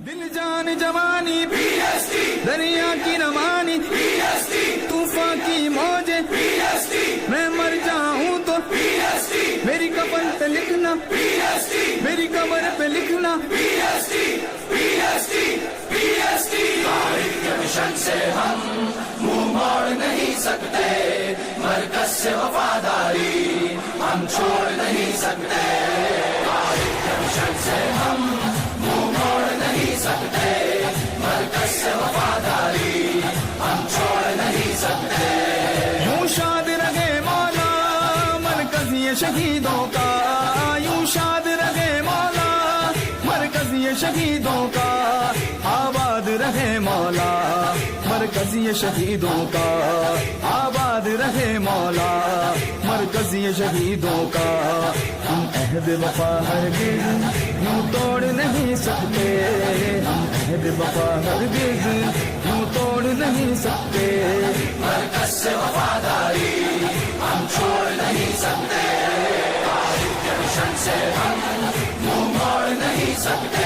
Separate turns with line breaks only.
دل جان جوانی دریا کی نمانی طوفان کی موجیں میں مر جاؤں تو میری قبر پہ لکھنا میری قبر پہ لکھنا
مشن سے ہم منہ موڑ نہیں سکتے مرکز سے وفاداری ہم چھوڑ نہیں سکتے مشن سے ہم منہ موڑ نہیں سکتے مرکز سے وفاداری ہم چھوڑ نہیں سکتے
یوں شاد رہے مولا مرکز یہ شہیدوں کا یوں شاد رہے مولا مرکز یہ شہیدوں کا آباد رہے مولا مرکز یہ شہیدوں کا آباد رہے مولا مرکز یہ شہیدوں کا ہم عہد وفا ہرگز یوں توڑ نہیں سکتے ہم عہد وفا ہرگز یوں توڑ نہیں سکتے
مرکز سے وفاداری ہم چھوڑ نہیں سکتے مشن سے ہم منہ موڑ نہیں سکتے